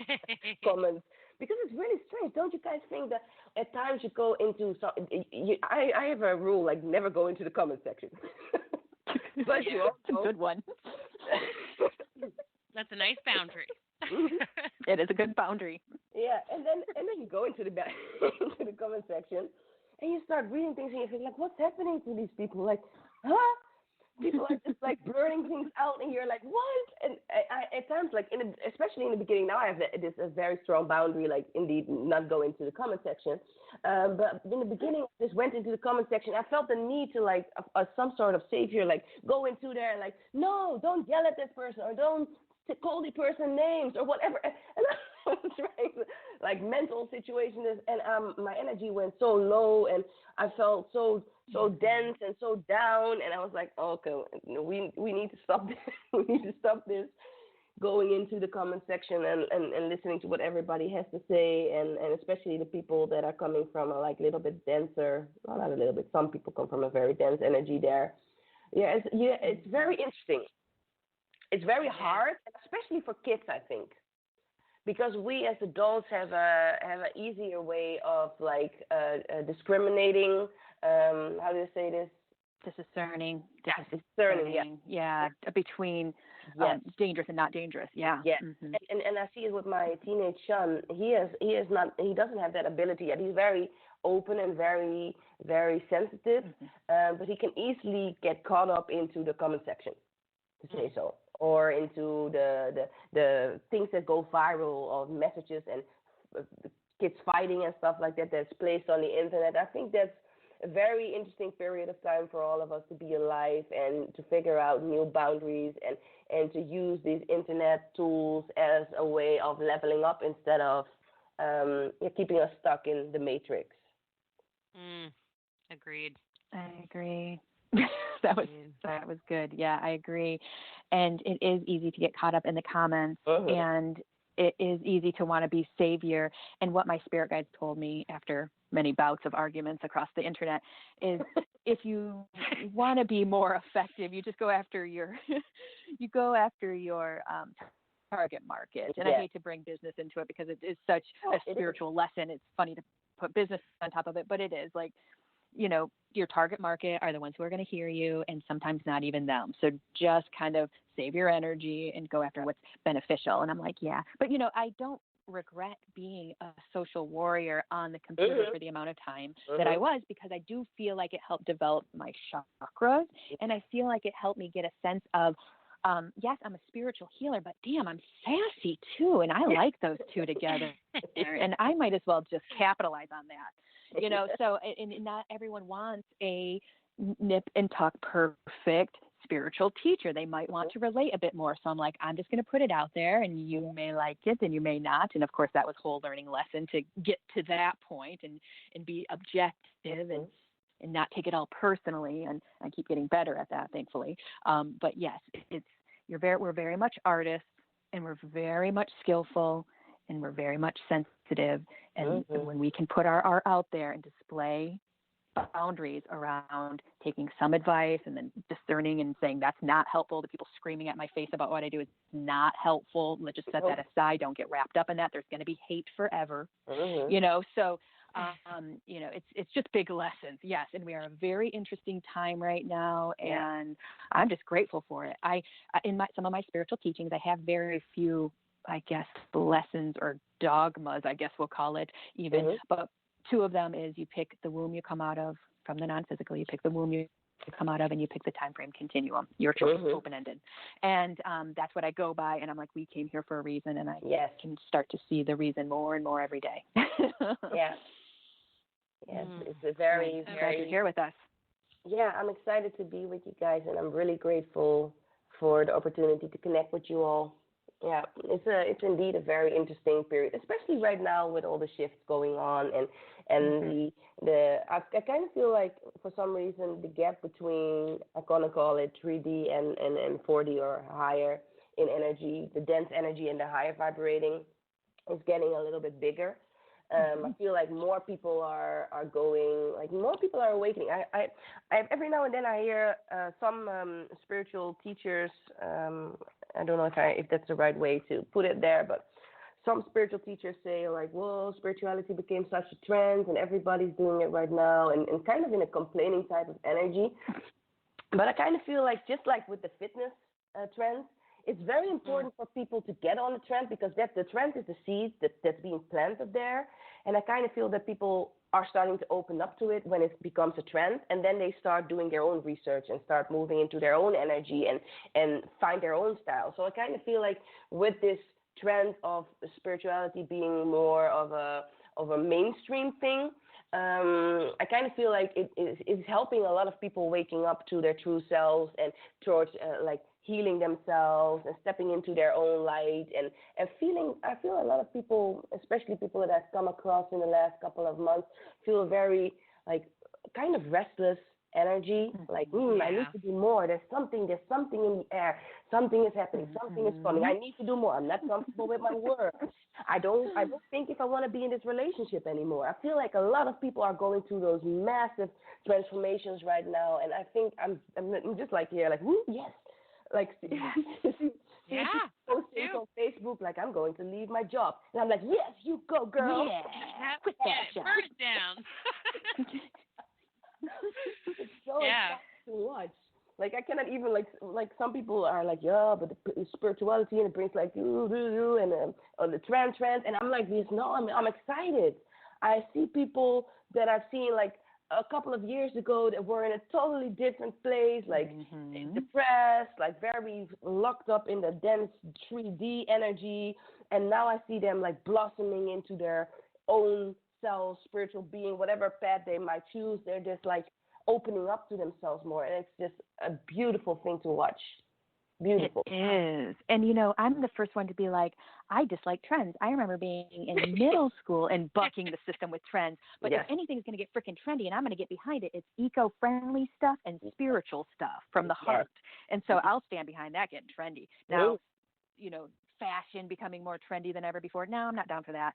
comments. Because it's really strange. Don't you guys think that at times you go into I have a rule, like never go into the comment section. But you also, a good one. That's a nice boundary. It is a good boundary. Yeah, and then you go into the into the comment section, and you start reading things, and you feel like, what's happening to these people? Like, huh? People are just like blurting things out, and you're like, what? And I at times, like especially in the beginning, now I have this a very strong boundary, like indeed not go into the comment section. But in the beginning, I just went into the comment section. I felt the need to like some sort of savior, like go into there and like, no, don't yell at this person, or don't call the person names or whatever. And I was trying to, like, mental situations, and my energy went so low, and I felt so dense and so down, and I was like, okay, we need to stop this. We need to stop this going into the comment section and listening to what everybody has to say, and especially the people that are coming from a like little bit denser, well, not a little bit, some people come from a very dense energy there. It's very interesting. It's very hard, especially for kids, I think, because we as adults have an easier way of like discriminating. How do you say this? Discerning. Yeah, between dangerous and not dangerous. Yeah. Mm-hmm. And I see it with my teenage son. He doesn't have that ability yet. He's very open and very, very sensitive, but he can easily get caught up into the comment section, to say so, or into the things that go viral of messages and kids fighting and stuff like that that's placed on the internet. I think that's a very interesting period of time for all of us to be alive and to figure out new boundaries and to use these internet tools as a way of leveling up instead of keeping us stuck in the matrix. Agreed. I agree. That was good. Yeah, I agree. And it is easy to get caught up in the comments, and it is easy to want to be savior. And what my spirit guides told me after many bouts of arguments across the internet is if you want to be more effective, you just go after your target market. And I hate to bring business into it because it is such a spiritual lesson. It's funny to put business on top of it, but it is like, your target market are the ones who are going to hear you, and sometimes not even them. So just kind of save your energy and go after what's beneficial. And I'm like, yeah, but I don't regret being a social warrior on the computer for the amount of time that I was, because I do feel like it helped develop my chakras, and I feel like it helped me get a sense of, yes, I'm a spiritual healer, but damn, I'm sassy too, and I like those two together, and I might as well just capitalize on that. So, and not everyone wants a nip and tuck perfect spiritual teacher. They might want to relate a bit more. So I'm like, I'm just going to put it out there, and you may like it and you may not. And of course, that was a whole learning lesson to get to that point and be objective and not take it all personally. And I keep getting better at that, thankfully. But yes, we're very much artists, and we're very much skillful, and we're very much sensitive. And when we can put our art out there and display boundaries around taking some advice and then discerning and saying that's not helpful, the people screaming at my face about what I do is not helpful, let's just set that aside. Don't get wrapped up in that. There's going to be hate forever. So it's just big lessons. Yes. And we are a very interesting time right now, and I'm just grateful for it. In some of my spiritual teachings, I have very few, I guess, lessons or dogmas, I guess we'll call it even, but two of them is you pick the womb you come out of from the non-physical, you pick the womb you come out of, and you pick the time frame continuum. Your choice is open-ended. And that's what I go by, and I'm like, we came here for a reason, and I can start to see the reason more and more every day. Yes, it's a very, I'm glad you're here with us. Yeah, I'm excited to be with you guys, and I'm really grateful for the opportunity to connect with you all. Yeah, it's indeed a very interesting period, especially right now with all the shifts going on, and I kind of feel like for some reason the gap between, I'm gonna call it 3D and 4D or higher in energy, the dense energy and the higher vibrating, is getting a little bit bigger. I feel like more people are going, like more people are awakening. I every now and then I hear some spiritual teachers. I don't know if that's the right way to put it there, but some spiritual teachers say like, "Whoa, spirituality became such a trend, and everybody's doing it right now," and kind of in a complaining type of energy. But I kind of feel like, just like with the fitness trends, it's very important for people to get on the trend, because the trend is the seed that's being planted there. And I kind of feel that people are starting to open up to it when it becomes a trend, and then they start doing their own research and start moving into their own energy and find their own style. So I kind of feel like with this trend of spirituality being more of a mainstream thing, I kind of feel like it is helping a lot of people waking up to their true selves and towards like healing themselves and stepping into their own light and feeling. I feel a lot of people, especially people that I've come across in the last couple of months, feel very like kind of restless energy, like I need to do more. There's something in the air. Something is happening. Something is coming. I need to do more. I'm not comfortable with my work. I don't think if I want to be in this relationship anymore. I feel like a lot of people are going through those massive transformations right now, and I think I'm just like, like, woo, yes. Like, posting on Facebook, like, I'm going to leave my job. And I'm like, yes, you go, girl. Yeah, quit that. Burn it down. It's so exciting to watch. Like, I cannot even, like some people are like, yeah, but the spirituality, and it brings, like, and the trans, and I'm like, no, I'm excited. I see people that I've seen, like, a couple of years ago that were in a totally different place, like depressed, like very locked up in the dense 3D energy, and now I see them like blossoming into their own selves, spiritual being, whatever path they might choose. They're just like opening up to themselves more, and it's just a beautiful thing to watch. Beautiful. It is. And, I'm the first one to be like, I dislike trends. I remember being in middle school and bucking the system with trends. But if anything's going to get freaking trendy and I'm going to get behind it, it's eco-friendly stuff and spiritual stuff from the heart. And so I'll stand behind that getting trendy. Now, fashion becoming more trendy than ever before. No, I'm not down for that.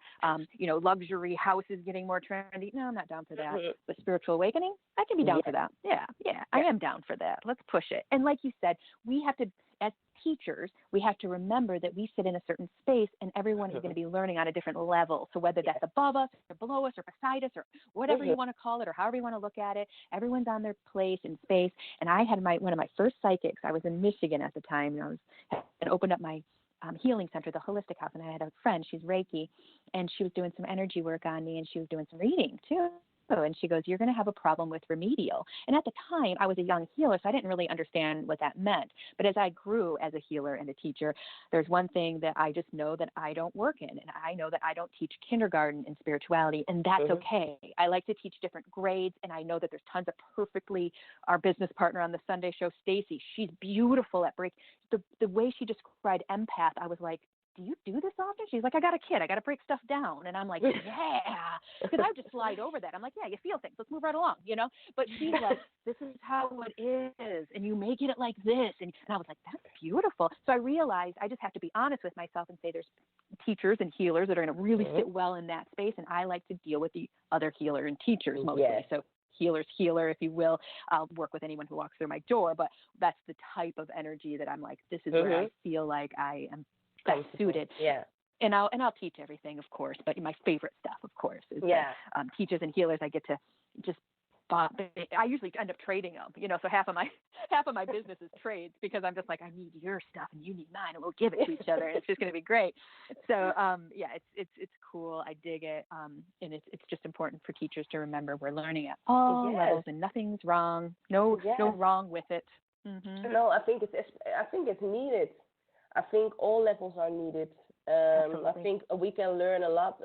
Luxury houses getting more trendy. No, I'm not down for that. But spiritual awakening, I can be down for that. Yeah, I am down for that. Let's push it. And like you said, we have to, as teachers, we have to remember that we sit in a certain space and everyone is going to be learning on a different level. So whether that's above us or below us or beside us or whatever you want to call it or however you want to look at it, everyone's on their place and space. And I had one of my first psychics. I was in Michigan at the time, and I opened up my healing center, the Holistic House, and I had a friend, she's Reiki, and she was doing some energy work on me, and she was doing some reading too. And she goes, you're going to have a problem with remedial. And at the time, I was a young healer, so I didn't really understand what that meant. But as I grew as a healer and a teacher, there's one thing that I just know that I don't work in. And I know that I don't teach kindergarten in spirituality, and that's okay. I like to teach different grades, and I know that there's tons of our business partner on the Sunday show, Stacy, she's beautiful at the way she described empath, I was like, do you do this often? She's like, I got a kid. I got to break stuff down. And I'm like, yeah, because I would just slide over that. I'm like, yeah, you feel things. Let's move right along, But she's like, this is how it is, and you may get it like this. And I was like, that's beautiful. So I realized I just have to be honest with myself and say there's teachers and healers that are going to really fit well in that space, and I like to deal with the other healer and teachers mostly. Yes. So healer, if you will. I'll work with anyone who walks through my door, but that's the type of energy that I'm like, this is where I feel like I am best suited. Yeah. And I'll teach everything, of course, but my favorite stuff, of course, is that, teachers and healers. I get to just I usually end up trading them, so half of my business is trades, because I'm just like, I need your stuff and you need mine, and we'll give it to each other, and it's just going to be great. So it's cool. I dig it. And it's just important for teachers to remember we're learning at all levels, and nothing's wrong. No wrong with it. No, I think it's needed. I think all levels are needed. I think we can learn a lot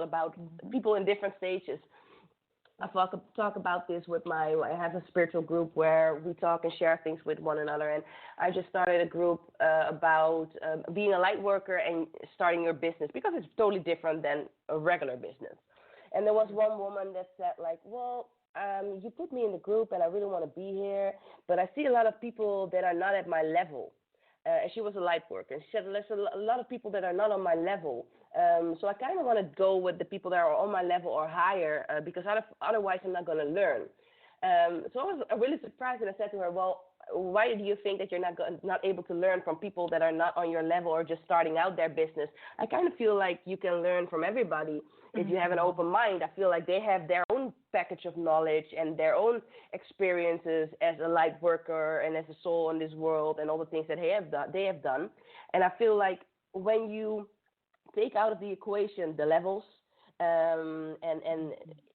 about people in different stages. I talk about this with I have a spiritual group where we talk and share things with one another. And I just started a group about being a light worker and starting your business, because it's totally different than a regular business. And there was one woman that said, like, well, you put me in the group and I really want to be here, but I see a lot of people that are not at my level. And she was a light worker. And she said, there's a lot of people that are not on my level. So I kind of want to go with the people that are on my level or higher, because otherwise I'm not going to learn. So I was really surprised, and I said to her, well, why do you think that you're not able to learn from people that are not on your level or just starting out their business? I kind of feel like you can learn from everybody if you have an open mind. I feel like they have their own package of knowledge and their own experiences as a light worker and as a soul in this world, and all the things that they have done. And I feel like when you take out of the equation the levels, and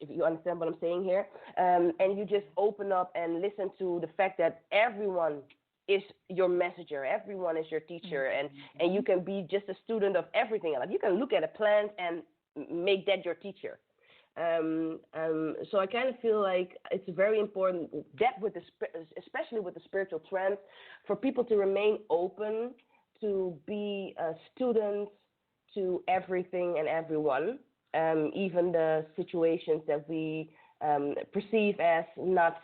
if you understand what I'm saying here, and you just open up and listen to the fact that everyone is your messenger, everyone is your teacher, and you can be just a student of everything. Like, you can look at a plant and make that your teacher. So I kind of feel like it's very important that especially with the spiritual trend, for people to remain open to be students to everything and everyone, even the situations that we perceive as not,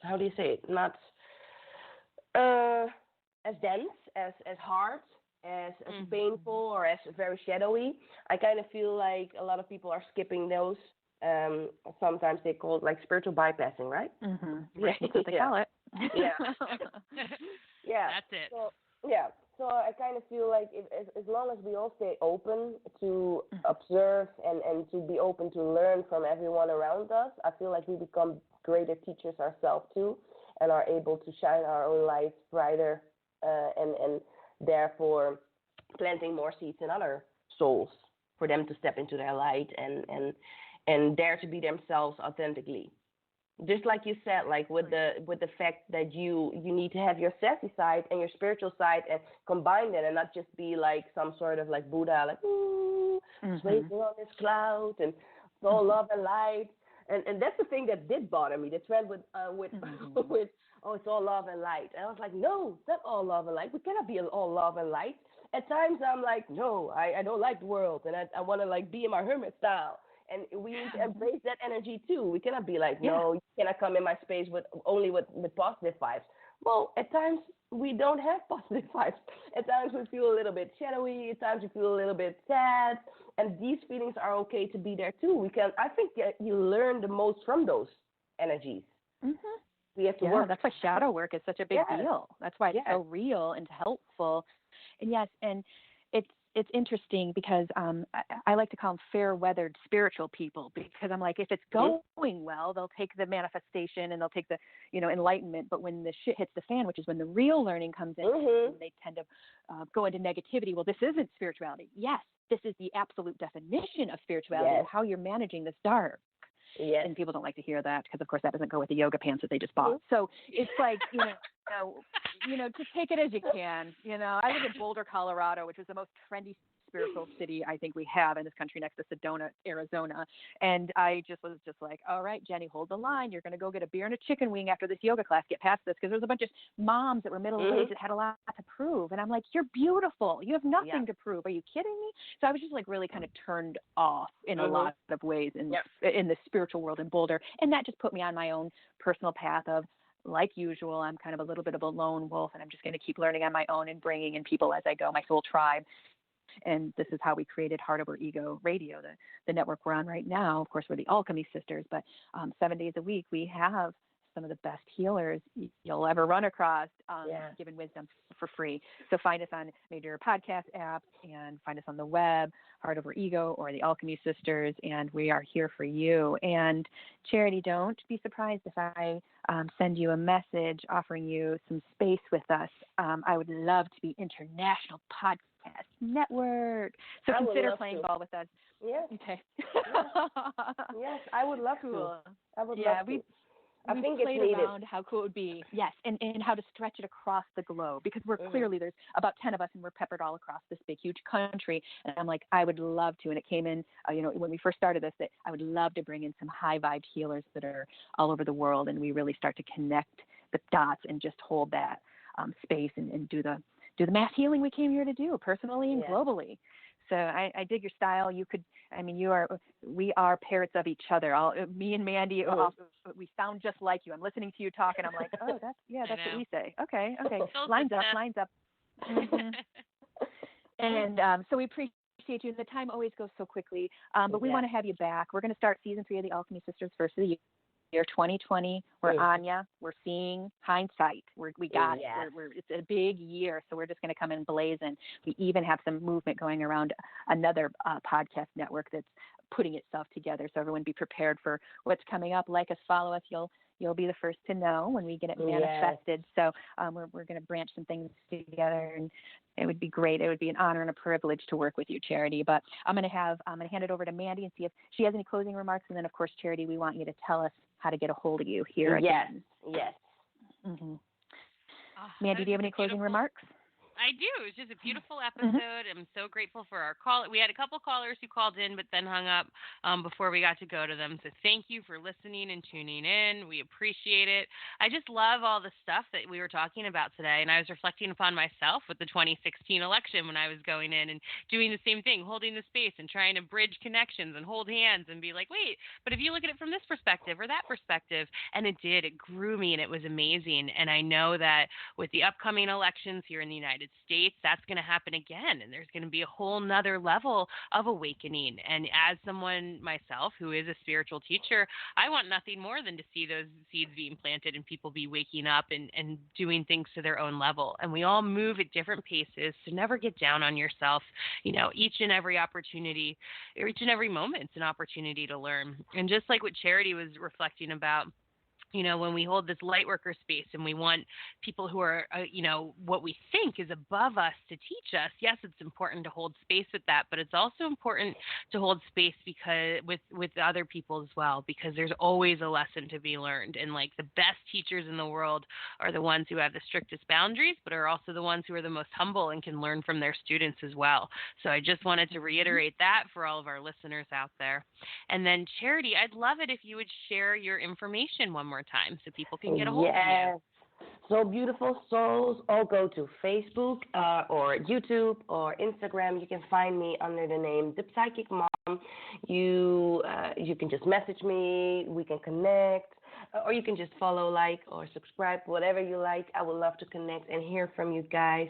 how do you say it, not as dense, as hard, as painful, or as very shadowy. I kind of feel like a lot of people are skipping those. Sometimes they call it like spiritual bypassing, right? Yeah, that's what they call it. Yeah. Yeah. That's it. So I kind of feel like as long as we all stay open to observe and to be open to learn from everyone around us, I feel like we become greater teachers ourselves too, and are able to shine our own lights brighter, and therefore planting more seeds in other souls for them to step into their light and dare to be themselves authentically. Just like you said, like with the fact that you need to have your sassy side and your spiritual side and combine that, and not just be like some sort of like Buddha, like waiting on this cloud and it's all love and light. And that's the thing that did bother me, the trend with it's all love and light. And I was like, no, it's not all love and light. We cannot be all love and light. At times I'm like, no, I don't like the world, and I want to like be in my hermit style. And we need to embrace that energy too. We cannot be like, no, you cannot come in my space with positive vibes. Well, at times we don't have positive vibes. At times we feel a little bit shadowy. At times we feel a little bit sad, and these feelings are okay to be there too. I think that you learn the most from those energies. Mm-hmm. We have to work. That's why shadow work is such a big deal. That's why it's so real and helpful. And yes, and it's interesting because I like to call them fair-weathered spiritual people, because I'm like, if it's going well, they'll take the manifestation and they'll take the, enlightenment. But when the shit hits the fan, which is when the real learning comes in, they tend to go into negativity. Well, this isn't spirituality. Yes, this is the absolute definition of spirituality, of how you're managing this dark. Yes. And people don't like to hear that because, of course, that doesn't go with the yoga pants that they just bought. So it's like, to take it as you can. I live in Boulder, Colorado, which is the most trendy spiritual city I think we have in this country, next to Sedona, Arizona. And I was just like, all right, Jennie, hold the line. You're going to go get a beer and a chicken wing after this yoga class. Get past this, because there's a bunch of moms that were middle-aged that had a lot to prove. And I'm like, you're beautiful. You have nothing to prove. Are you kidding me? So I was just like really kind of turned off in a lot of ways in the spiritual world in Boulder. And that just put me on my own personal path of, like usual, I'm kind of a little bit of a lone wolf, and I'm just going to keep learning on my own and bringing in people as I go, my soul tribe. And this is how we created Heart Over Ego Radio, the network we're on right now. Of course, we're the Alchemy Sisters, but 7 days a week, we have some of the best healers you'll ever run across, giving wisdom for free. So find us on major podcast apps and find us on the web, Heart Over Ego or the Alchemy Sisters, and we are here for you. And Charity, don't be surprised if I send you a message offering you some space with us. I would love to be International Podcast Network. So consider playing ball with us. Yes. Okay. Yes, I would love to. I would love to. I think we played it's needed. around how cool it would be. Yes, and how to stretch it across the globe, because we're clearly, there's about 10 of us and we're peppered all across this big, huge country. And I'm like, I would love to. And it came in, when we first started this, that I would love to bring in some high vibe healers that are all over the world, and we really start to connect the dots and just hold that space and do the mass healing we came here to do, personally and globally. So I dig your style. We are parrots of each other. Me and Mandee, we sound just like you. I'm listening to you talk, and I'm like, oh, that's what we say. Okay. Lines up. Mm-hmm. And so we appreciate you. The time always goes so quickly, but we want to have you back. We're going to start season 3 of the Alchemy Sisters first of the year 2020. We're Anya. We're seeing hindsight. We got it. It's a big year, so we're just going to come in blazing. We even have some movement going around another podcast network that's putting itself together. So everyone be prepared for what's coming up. Like us, follow us. You'll be the first to know when we get it manifested. So we're going to branch some things together, and it would be great. It would be an honor and a privilege to work with you, Charity. But I'm going to hand it over to Mandee and see if she has any closing remarks. And then, of course, Charity, we want you to tell us how to get a hold of you here again. Yes. Mm-hmm. Mandee, do you have any closing remarks? I do. It was just a beautiful episode. I'm so grateful for our call. We had a couple callers who called in but then hung up before we got to go to them. So thank you for listening and tuning in. We appreciate it. I just love all the stuff that we were talking about today. And I was reflecting upon myself with the 2016 election when I was going in and doing the same thing, holding the space and trying to bridge connections and hold hands and be like, wait, but if you look at it from this perspective or that perspective, and it did, it grew me and it was amazing. And I know that with the upcoming elections here in the United States, that's going to happen again, and there's going to be a whole nother level of awakening. And as someone myself who is a spiritual teacher, I want nothing more than to see those seeds being planted and people be waking up and doing things to their own level. And we all move at different paces, so never get down on yourself. Each and every opportunity, or each and every moment's an opportunity to learn. And just like what Charity was reflecting about, when we hold this light worker space and we want people who are, what we think is above us to teach us, yes, it's important to hold space with that, but it's also important to hold space because with other people as well, because there's always a lesson to be learned. And like the best teachers in the world are the ones who have the strictest boundaries, but are also the ones who are the most humble and can learn from their students as well. So I just wanted to reiterate that for all of our listeners out there. And then Charity, I'd love it if you would share your information one more time so people can get a hold of you. So beautiful souls, all go to Facebook or YouTube or Instagram. You can find me under the name ThePsychicMom. You can just message me. We can connect. or you can just follow, like, or subscribe, whatever you like. I would love to connect and hear from you guys.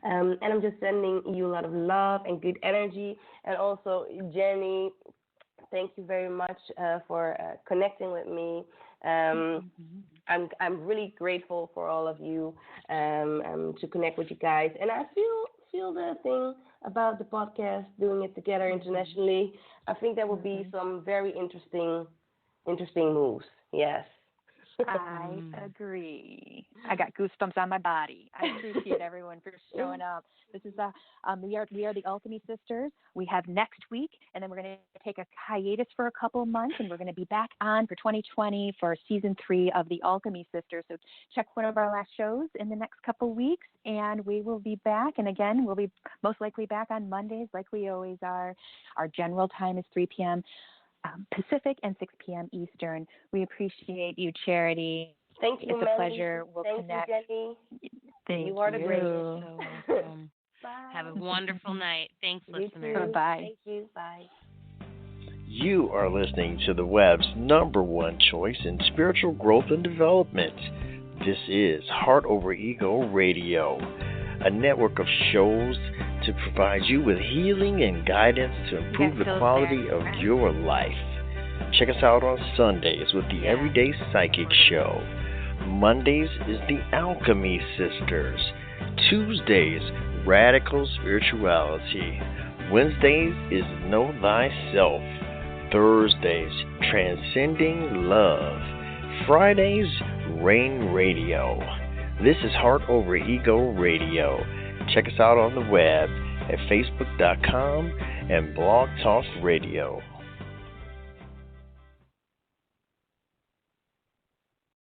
And I'm just sending you a lot of love and good energy. And also, Jennie, thank you very much for connecting with me. I'm really grateful for all of you to connect with you guys. And I feel the thing about the podcast, doing it together internationally. I think there will be some very interesting moves. Yes. I agree. I got goosebumps on my body. I appreciate everyone for showing up. This is we are the Alchemy Sisters. We have next week, and then we're going to take a hiatus for a couple months, and we're going to be back on for 2020 for season 3 of the Alchemy Sisters. So check one of our last shows in the next couple weeks, and we will be back. And again, we'll be most likely back on Mondays, like we always are. Our general time is 3 p.m. Pacific and 6 p.m. Eastern. We appreciate you, Charity. Thank you, It's a pleasure. We'll connect. You, Jennie. Thank you are the greatest. So welcome. Bye. Have a wonderful night. Thanks, You listeners. too. Bye. Thank you. Bye. You are listening to the web's #1 choice in spiritual growth and development. This is Heart Over Ego Radio, a network of shows to provide you with healing and guidance to improve the quality of your life. Check us out on Sundays with the Everyday Psychic Show. Mondays is the Alchemy Sisters. Tuesdays, Radical Spirituality. Wednesdays is Know Thyself. Thursdays, Transcending Love. Fridays, Rain Radio. This is Heart Over Ego Radio. Check us out on the web at facebook.com and Blog Talk Radio.